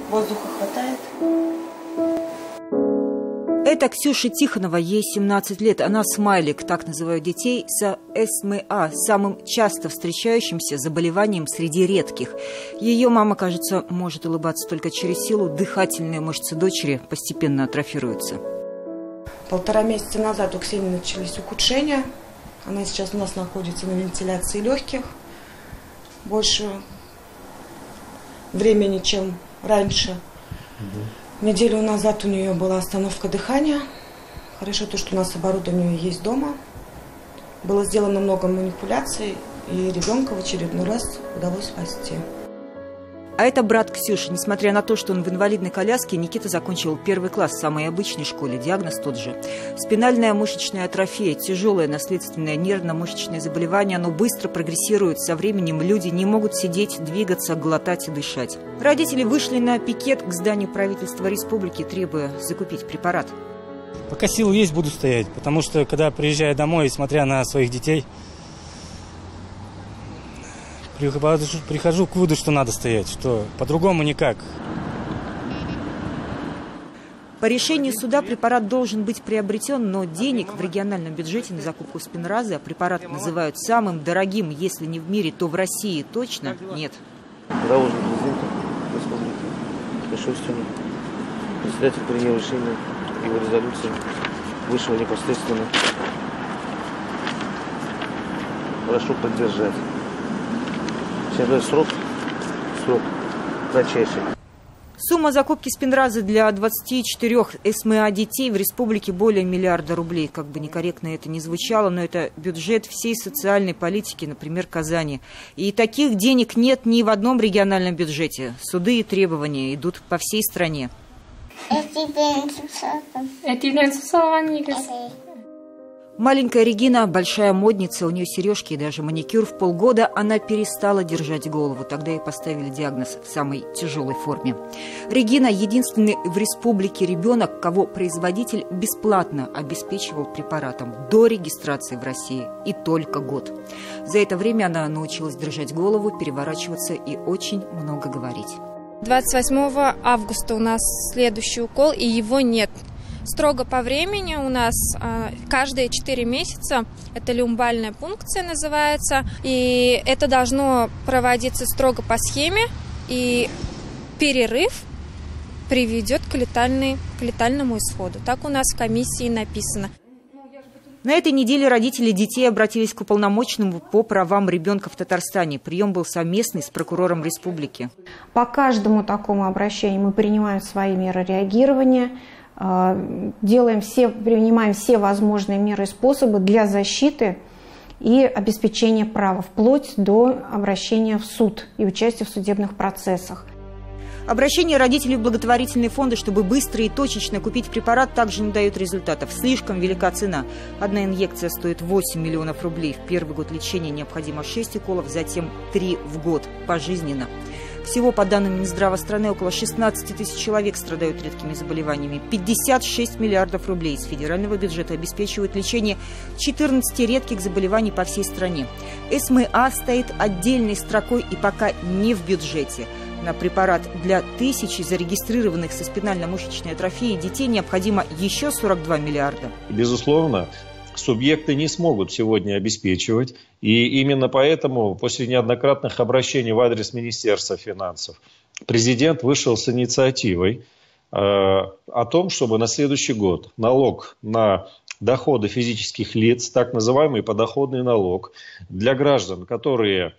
Воздуха хватает. Это Ксюша Тихонова, ей 17 лет. Она смайлик, так называют детей, с СМА, самым часто встречающимся заболеванием среди редких. Ее мама, кажется, может улыбаться только через силу. Дыхательные мышцы дочери постепенно атрофируются. 1,5 месяца назад у Ксении начались ухудшения. Она сейчас у нас находится на вентиляции легких. Больше времени, чем раньше. Неделю назад у нее была остановка дыхания. Хорошо то, что у нас оборудование есть дома. Было сделано много манипуляций, и ребенка в очередной раз удалось спасти. А это брат Ксюши. Несмотря на то, что он в инвалидной коляске, Никита закончил 1 класс в самой обычной школе. Диагноз тот же. Спинальная мышечная атрофия, тяжелое наследственное нервно-мышечное заболевание. Оно быстро прогрессирует. Со временем люди не могут сидеть, двигаться, глотать и дышать. Родители вышли на пикет к зданию правительства республики, требуя закупить препарат. Пока силы есть, буду стоять. Потому что, когда приезжаю домой и смотря на своих детей, прихожу к выводу, что надо стоять, что по-другому никак. По решению суда препарат должен быть приобретен, но денег в региональном бюджете на закупку спинразы, а препарат называют самым дорогим, если не в мире, то в России точно нет. Дорожный президент республики Мишустин, председатель принял решение, его резолюции вышел непосредственно. Прошу поддержать. Срок кратчайший. Сумма закупки спинразы для 24 СМА детей в республике более миллиарда рублей. Как бы некорректно это ни звучало, но это бюджет всей социальной политики, например, Казани. И таких денег нет ни в одном региональном бюджете. Суды и требования идут по всей стране. Маленькая Регина – большая модница, у нее сережки и даже маникюр. В полгода она перестала держать голову. Тогда ей поставили диагноз в самой тяжелой форме. Регина – единственный в республике ребенок, кого производитель бесплатно обеспечивал препаратом до регистрации в России и только год. За это время она научилась держать голову, переворачиваться и очень много говорить. 28 августа у нас следующий укол, и его нет. Строго по времени у нас каждые 4 месяца, это люмбальная пункция называется, и это должно проводиться строго по схеме, и перерыв приведет к летальному исходу. Так у нас в комиссии написано. На этой неделе родители детей обратились к уполномоченному по правам ребенка в Татарстане. Прием был совместный с прокурором республики. По каждому такому обращению мы принимаем свои меры реагирования, принимаем все возможные меры и способы для защиты и обеспечения права, вплоть до обращения в суд и участия в судебных процессах. Обращение родителей в благотворительные фонды, чтобы быстро и точечно купить препарат, также не дают результатов. Слишком велика цена. Одна инъекция стоит 8 миллионов рублей. В первый год лечения необходимо 6 уколов, затем 3 в год, пожизненно. Всего, по данным Минздрава страны, около 16 тысяч человек страдают редкими заболеваниями. 56 миллиардов рублей из федерального бюджета обеспечивают лечение 14 редких заболеваний по всей стране. СМА стоит отдельной строкой и пока не в бюджете. На препарат для 1000 зарегистрированных со спинально-мышечной атрофией детей необходимо еще 42 миллиарда. Безусловно, субъекты не смогут сегодня обеспечивать. И именно поэтому после неоднократных обращений в адрес Министерства финансов президент вышел с инициативой о том, чтобы на следующий год налог на доходы физических лиц, так называемый подоходный налог, для граждан, которые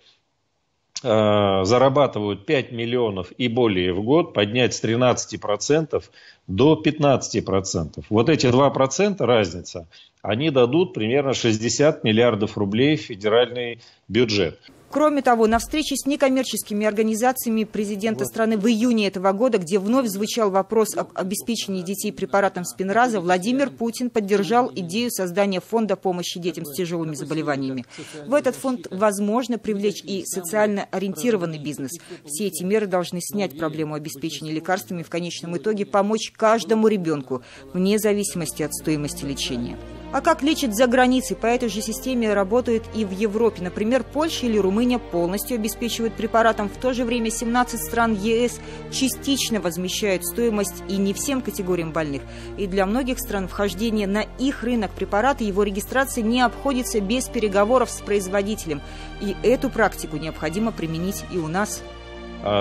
зарабатывают 5 миллионов и более в год, поднять с 13% до 15%. Вот эти 2% разница, они дадут примерно 60 миллиардов рублей в федеральный бюджет. Кроме того, на встрече с некоммерческими организациями президента страны в июне этого года, где вновь звучал вопрос об обеспечении детей препаратом спинраза, Владимир Путин поддержал идею создания фонда помощи детям с тяжелыми заболеваниями. В этот фонд возможно привлечь и социально ориентированный бизнес. Все эти меры должны снять проблему обеспечения лекарствами и в конечном итоге помочь каждому ребенку, вне зависимости от стоимости лечения. А как лечат за границей? По этой же системе работают и в Европе. Например, Польша или Румыния полностью обеспечивают препаратом. В то же время 17 стран ЕС частично возмещают стоимость и не всем категориям больных. И для многих стран вхождение на их рынок препарата, его регистрация не обходится без переговоров с производителем. И эту практику необходимо применить и у нас.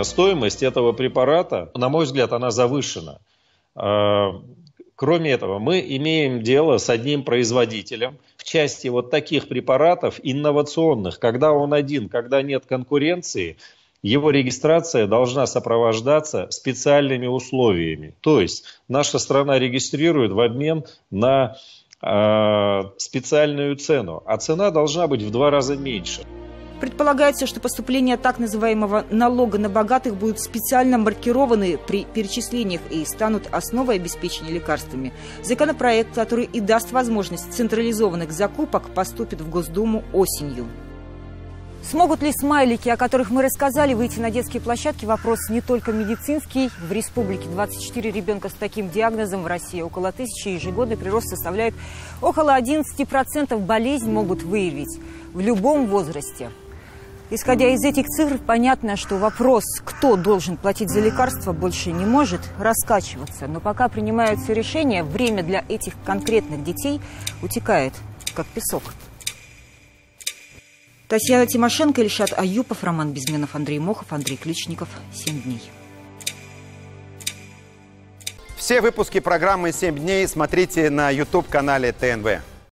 Стоимость этого препарата, на мой взгляд, она завышена. Кроме этого, мы имеем дело с одним производителем в части вот таких препаратов инновационных. Когда он один, когда нет конкуренции, его регистрация должна сопровождаться специальными условиями. То есть наша страна регистрирует в обмен на специальную цену, а цена должна быть в 2 раза меньше. Предполагается, что поступления так называемого налога на богатых будут специально маркированы при перечислениях и станут основой обеспечения лекарствами. Законопроект, который и даст возможность централизованных закупок, поступит в Госдуму осенью. Смогут ли смайлики, о которых мы рассказали, выйти на детские площадки? Вопрос не только медицинский. В республике 24 ребенка с таким диагнозом, в России около 1000. Ежегодный прирост составляет около 11%. Болезнь могут выявить в любом возрасте. Исходя из этих цифр, понятно, что вопрос, кто должен платить за лекарства, больше не может раскачиваться. Но пока принимаются решения, время для этих конкретных детей утекает, как песок. Татьяна Тимошенко, Ильшат Аюпов, Роман Безменов, Андрей Мохов, Андрей Ключников. 7 дней. Все выпуски программы «7 дней» смотрите на YouTube-канале ТНВ.